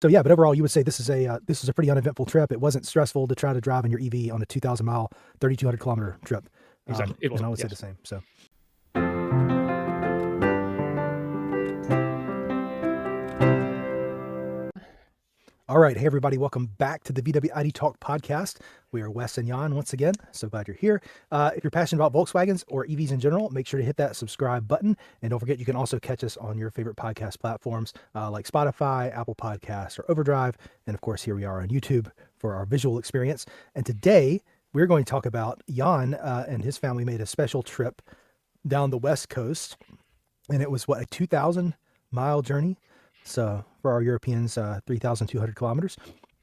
So yeah, but overall, you would say this is a pretty uneventful trip. It wasn't stressful to try to drive in your EV on a 2,000 mile, 3,200 kilometer trip. Exactly. It And wasn't. I would say Yes. the same. So. All right. Hey, everybody. Welcome back to the VW ID Talk podcast. We are Wes and Jan once again. So glad you're here. If you're passionate about Volkswagens or EVs in general, make sure to hit that subscribe button. And don't forget, you can also catch us on your favorite podcast platforms like Spotify, Apple Podcasts, or Overdrive. And of course, here we are on YouTube for our visual experience. And today, we're going to talk about Jan and his family made a special trip down the West Coast. And it was, what, a 2,000-mile journey? So for our Europeans, 3,200 kilometers.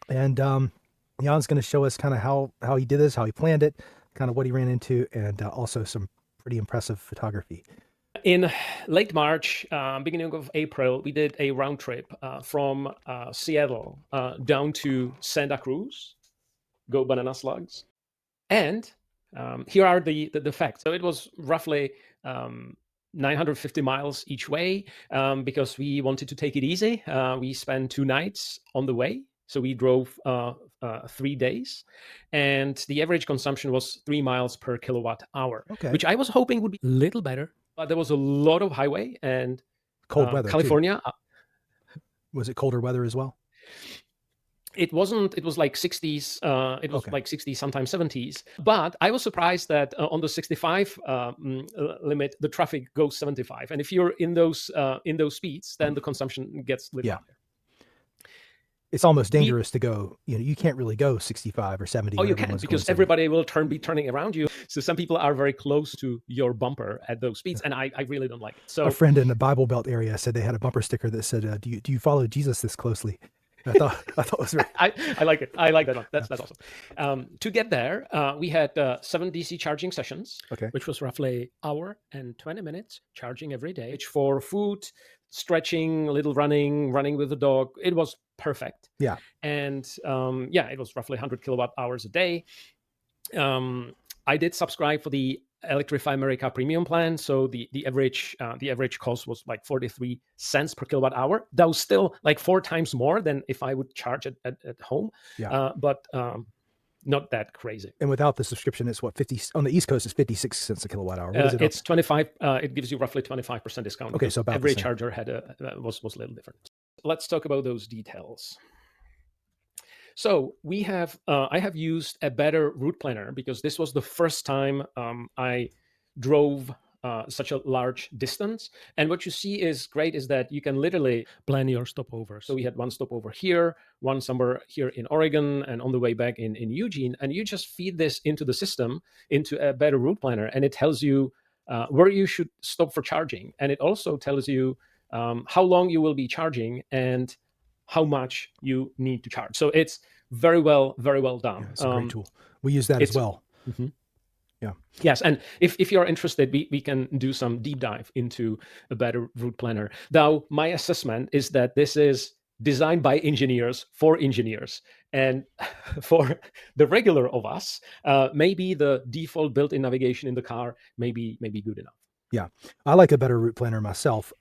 And Jan's going to show us kind of how he did this, how he planned it, kind of what he ran into, and also some pretty impressive photography. In late March, beginning of April, we did a round trip from Seattle down to Santa Cruz. Go banana slugs. And here are the facts. So it was roughly 950 miles each way because we wanted to take it easy. We spent 2 nights on the way. So we drove 3 days. And the average consumption was 3 miles per kilowatt hour, Okay. which I was hoping would be a little better. But there was a lot of highway and Cold weather. California. Was it colder weather as well? It wasn't. It was like 60s. It was like 60s, sometimes 70s. But I was surprised that on the 65 limit, the traffic goes 75. And if you're in those speeds, then the consumption gets a little higher. It's almost dangerous to go. You can't really go 65 or 70. Oh, you can, because everybody will be turning around you. So some people are very close to your bumper at those speeds, and I really don't like it. So a friend in the Bible Belt area said they had a bumper sticker that said, "Do you follow Jesus this closely?" I thought it was very... I like it. I like that one. That's awesome. To get there, we had 7 DC charging sessions, which was roughly hour and 20 minutes charging every day for food, stretching, a little running with the dog. It was perfect. Yeah. And it was roughly 100 kilowatt hours a day. I did subscribe for the Electrify America premium plan, so the average cost was like 43 cents per kilowatt hour. That was still like 4 times more than if I would charge it at home. But not that crazy. And without the subscription, it's what, 50 on the East Coast is 56 cents a kilowatt hour. What is it? It's 25. It gives you roughly 25% discount. Okay, so about every charger had was a little different. Let's talk about those details. So we have, I have used a better route planner because this was the first time I drove such a large distance. And what you see is great is that you can literally plan your stopovers. So we had one stopover here, one somewhere here in Oregon, and on the way back in Eugene. And you just feed this into the system, into a better route planner, and it tells you where you should stop for charging. And it also tells you how long you will be charging and how much you need to charge. So it's very well done. Yeah, it's a great tool. We use that as well. Mm-hmm. Yeah. Yes, and if you're interested, we can do some deep dive into a better route planner. Now, my assessment is that this is designed by engineers for engineers, and for the regular of us, maybe the default built-in navigation in the car may be good enough. Yeah, I like a better route planner myself.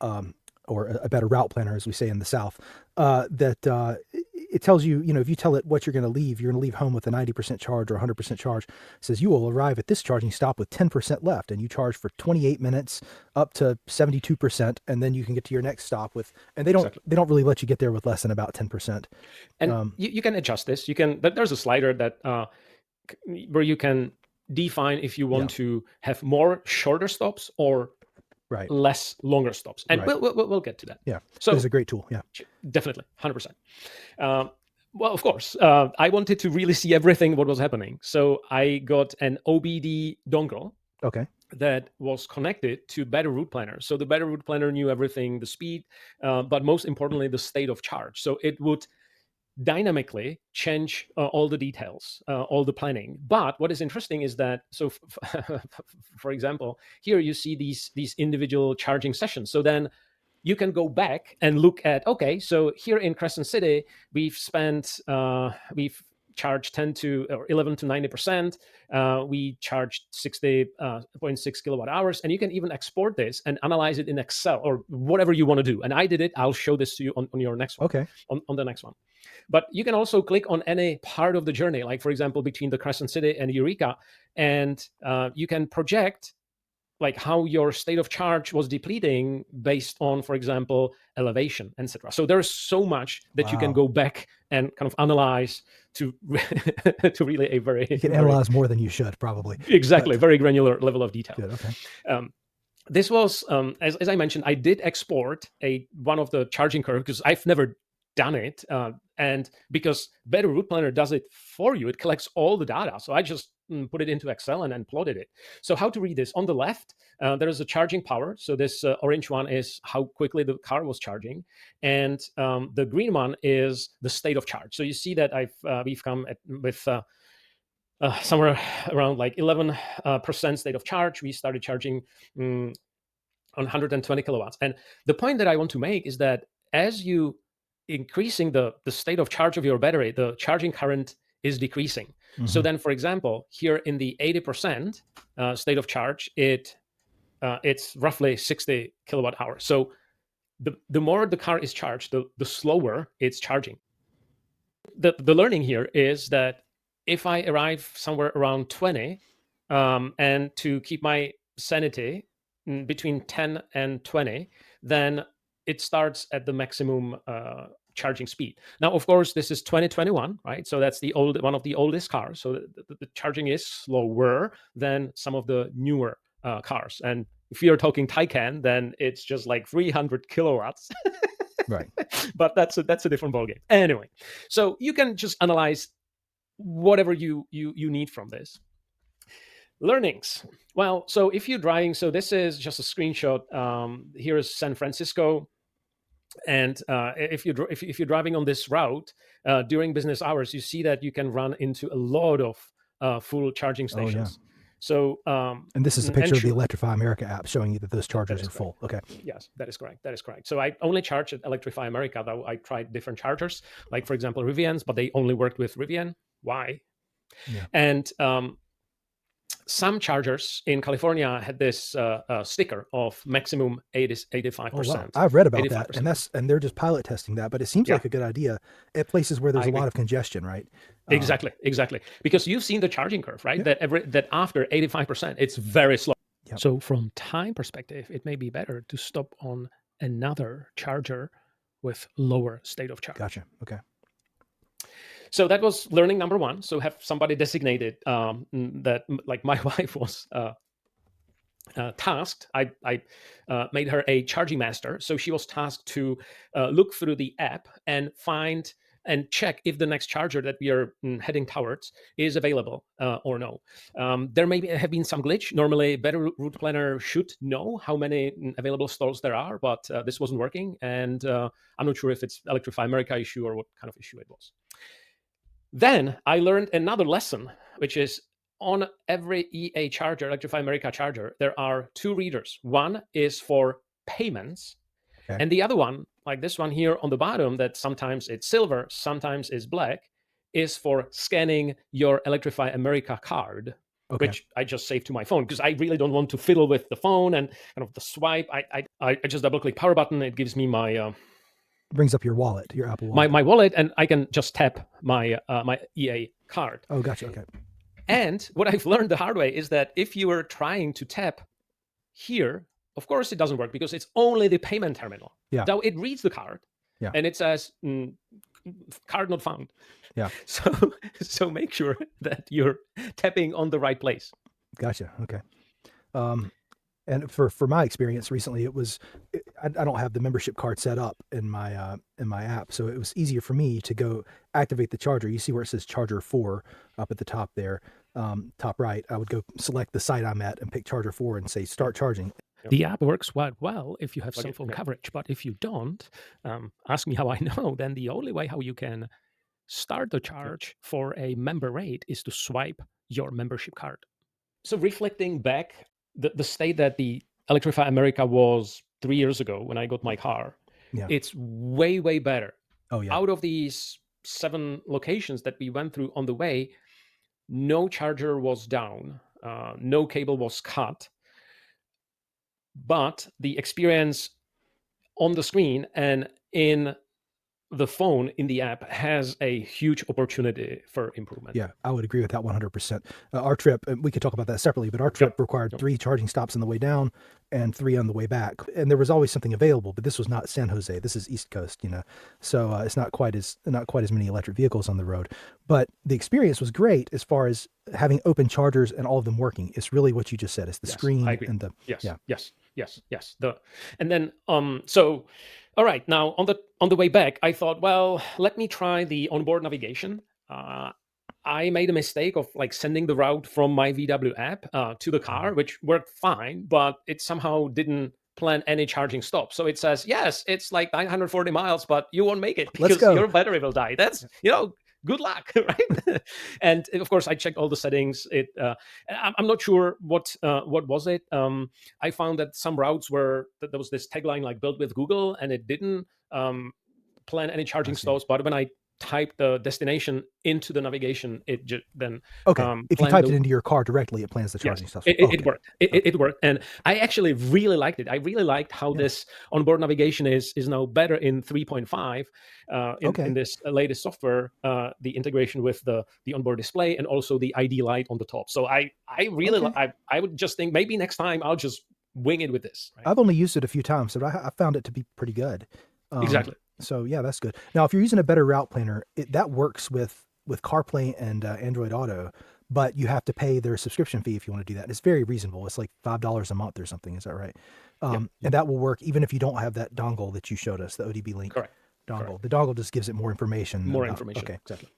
Or a better route planner, as we say in the South, that it tells you, if you tell it what you're going to leave home with a 90% charge or 100% charge. It says you will arrive at this charging stop with 10% left, and you charge for 28 minutes up to 72%, and then you can get to your next stop with, and they don't really let you get there with less than about 10%. And you can adjust this. There's a slider that where you can define if you want to have more shorter stops or less longer stops, and we'll get to that. Yeah, so it's a great tool. Yeah, definitely, 100%. Well, of course, I wanted to really see everything what was happening, so I got an OBD dongle. That was connected to Better Route Planner. So the Better Route Planner knew everything, the speed, but most importantly, the state of charge. So it would dynamically change all the details, all the planning. But what is interesting is that, so for example, here you see these individual charging sessions. So then you can go back and look at, okay, so here in Crescent City, we've charge 10 to or 11 to 90%. We charge 60.6 kilowatt hours, and you can even export this and analyze it in Excel or whatever you want to do. And I did it. I'll show this to you on your next one. Okay. On the next one. But you can also click on any part of the journey, like for example, between the Crescent City and Eureka, and you can project like how your state of charge was depleting based on, for example, elevation, etc. So there's so much that you can go back and kind of analyze to to really a very you can analyze more than you should probably. Exactly, very granular level of detail. Good. Okay. This was as I mentioned, I did export one of the charging curve because I've never done it, and because Better Route Planner does it for you, it collects all the data. So I just put it into Excel and then plotted it. So how to read this? On the left, there is a charging power. So this orange one is how quickly the car was charging, and the green one is the state of charge. So you see that we've come with somewhere around like 11% state of charge. We started charging on 120 kilowatts. And the point that I want to make is that as you increasing the state of charge of your battery, the charging current is decreasing. Mm-hmm. So then, for example, here in the 80% state of charge, it's roughly 60 kilowatt hours. So the more the car is charged, the slower it's charging. The learning here is that if I arrive somewhere around 20, and to keep my sanity between 10 and 20, then it starts at the maximum charging speed. Now, of course, this is 2021, right? So that's one of the oldest cars. So the charging is slower than some of the newer cars. And if you're talking Taycan, then it's just like 300 kilowatts. Right. But that's a different ballgame. Anyway, so you can just analyze whatever you need from this. Learnings. Well, so if you're driving, so this is just a screenshot. Here is San Francisco. And if you're driving on this route during business hours, you see that you can run into a lot of full charging stations. Oh, yeah. So and this is a picture of the Electrify America app showing you that those chargers are full. Okay. Yes, that is correct. So I only charge at Electrify America, though I tried different chargers, like for example Rivian's, but they only worked with Rivian. Why? Yeah. And some chargers in California had this sticker of maximum 85%. Oh, wow. I've read about 85%. That, and they're just pilot testing that, but it seems like a good idea at places where there's a lot of congestion, right? Exactly. Because you've seen the charging curve, right? Yeah. That after 85%, it's very slow. Yep. So from time perspective, it may be better to stop on another charger with lower state of charge. Gotcha. Okay. So that was learning number one. So have somebody designated that, like my wife was tasked. I made her a charging master. So she was tasked to look through the app and find and check if the next charger that we are heading towards is available or no. There may have been some glitch. Normally, Better Route Planner should know how many available stalls there are, but this wasn't working. And I'm not sure if it's Electrify America issue or what kind of issue it was. Then I learned another lesson, which is on every EA charger, Electrify America charger, there are two readers. One is for payments, okay, and the other one, like this one here on the bottom, that sometimes it's silver, sometimes it's black, is for scanning your Electrify America card, okay, which I just saved to my phone because I really don't want to fiddle with the phone and kind of the swipe. I just double-click power button. It gives me my... brings up your wallet, your Apple wallet. My wallet, and I can just tap my my EA card. Oh, gotcha. Okay. And what I've learned the hard way is that if you are trying to tap here, of course it doesn't work because it's only the payment terminal. Yeah. Now it reads the card, yeah, and it says card not found. Yeah. So make sure that you're tapping on the right place. Gotcha. Okay. And for my experience recently, I don't have the membership card set up in my app, so it was easier for me to go activate the charger. You see where it says Charger 4 up at the top there, top right. I would go select the site I'm at and pick Charger 4 and say start charging. The app works quite well if you have cell phone coverage, but if you don't, ask me how I know. Then the only way how you can start the charge for a member rate is to swipe your membership card. So reflecting back, the state that the Electrify America was 3 years ago when I got my car, yeah, it's way, way better. Oh, yeah. Out of these 7 locations that we went through on the way, no charger was down, no cable was cut, but the experience on the screen and in the phone in the app has a huge opportunity for improvement. Yeah, I would agree with that 100%. Our trip, we could talk about that separately, but our trip required 3 charging stops on the way down and 3 on the way back. And there was always something available, but this was not San Jose. This is East Coast, So it's not quite as many electric vehicles on the road. But the experience was great as far as having open chargers and all of them working. It's really what you just said. It's the screen and the yes. And then so all right, now on the way back, I thought, well, let me try the onboard navigation. I made a mistake of like sending the route from my VW app to the car, which worked fine, but it somehow didn't plan any charging stops. So it says, yes, it's like 940 miles, but you won't make it because your battery will die. That's, good luck, right? And of course, I checked all the settings. I'm not sure what was it. I found that some routes there was this tagline like "built with Google," and it didn't plan any charging stops. But when I typed the destination into the navigation, it then if you typed it into your car directly, it plans the charging stuff. It worked. It worked, and I actually really liked it. I really liked how this onboard navigation is now better in 3.5 in this latest software. The integration with the onboard display and also the ID light on the top. So I really I would just think maybe next time I'll just wing it with this. Right? I've only used it a few times, but I found it to be pretty good. Exactly. So yeah, that's good. Now, if you're using a better route planner, that works with CarPlay and Android Auto, but you have to pay their subscription fee if you want to do that. And it's very reasonable. It's like $5 a month or something. Is that right? And that will work even if you don't have that dongle that you showed us, the ODB Link dongle. Correct. The dongle just gives it more information. Okay, exactly.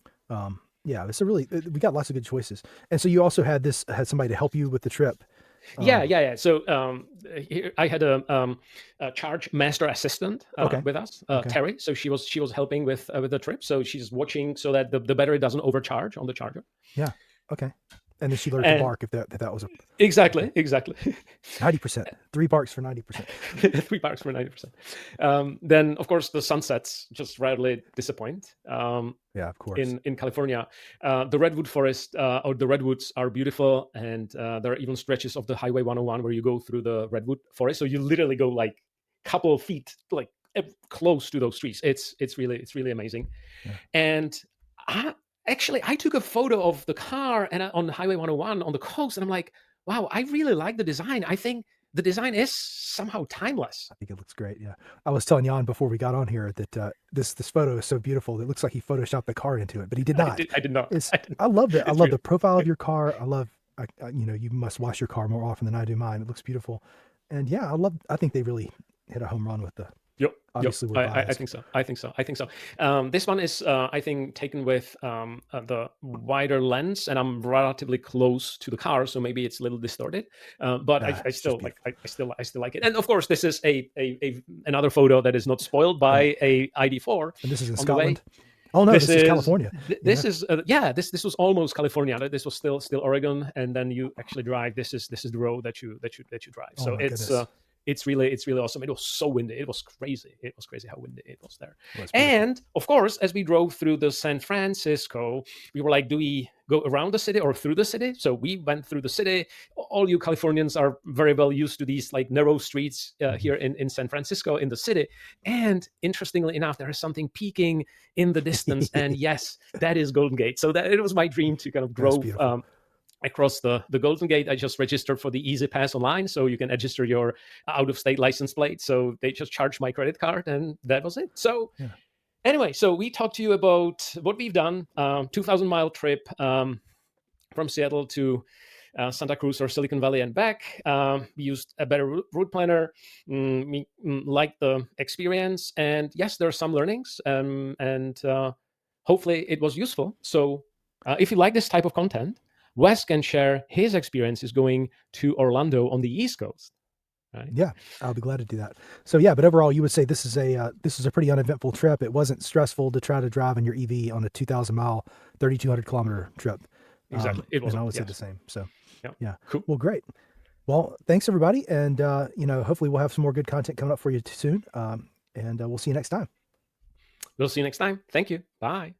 Yeah, it's we got lots of good choices. And so you also had somebody to help you with the trip. Yeah. So here I had a charge master assistant with us, Terry. So she was helping with the trip. So she's watching so that the battery doesn't overcharge on the charger. Yeah. Okay. And then she learned to bark if that was exactly 90%. 3 barks for 90%. 3 barks for 90%. Then of course the sunsets just rarely disappoint. Yeah, of course. In California, the redwood forest or the redwoods are beautiful, and there are even stretches of the Highway 101 where you go through the redwood forest. So you literally go like a couple of feet, like close to those trees. It's really amazing, and I took a photo of the car and on Highway 101 on the coast, and I'm like, wow, I really like the design. I think the design is somehow timeless. I think it looks great. Yeah. I was telling Jan before we got on here that this photo is so beautiful. It looks like he photoshopped the car into it, but he did not. I did not. I love it. I love the profile of your car. I love, you must wash your car more often than I do mine. It looks beautiful. And yeah, I think they really hit a home run with the, obviously we're I think so. This one is, I think, taken with the wider lens, and I'm relatively close to the car, so maybe it's a little distorted. But I still like it. And of course, this is another photo that is not spoiled by a ID.4. And this is in Scotland. Oh no, this is California. This was almost California. This was still Oregon, and then you actually drive. This is the road that you drive. So it's really awesome. It was so windy. It was crazy. It was crazy how windy it was there. And of course, as we drove through the San Francisco, we were like, do we go around the city or through the city? So we went through the city. All you Californians are very well used to these like narrow streets here in San Francisco in the city. And interestingly enough, there is something peaking in the distance. And yes, that is Golden Gate. So it was my dream to kind of drove across the Golden Gate. I just registered for the Easy Pass online, so you can register your out-of-state license plate. So they just charged my credit card, and that was it. So anyway, so we talked to you about what we've done, 2,000-mile trip from Seattle to Santa Cruz or Silicon Valley and back. We used a better route planner. We liked the experience, and yes, there are some learnings, and hopefully it was useful. So if you like this type of content, Wes can share his experiences going to Orlando on the East Coast. Right? Yeah, I'll be glad to do that. So yeah, but overall, you would say this is a pretty uneventful trip. It wasn't stressful to try to drive in your EV on a 2,000-mile, 3,200-kilometer trip. Exactly, it was. And I would say the same. So yeah, cool. Well, great. Well, thanks everybody, and hopefully we'll have some more good content coming up for you soon. And we'll see you next time. We'll see you next time. Thank you. Bye.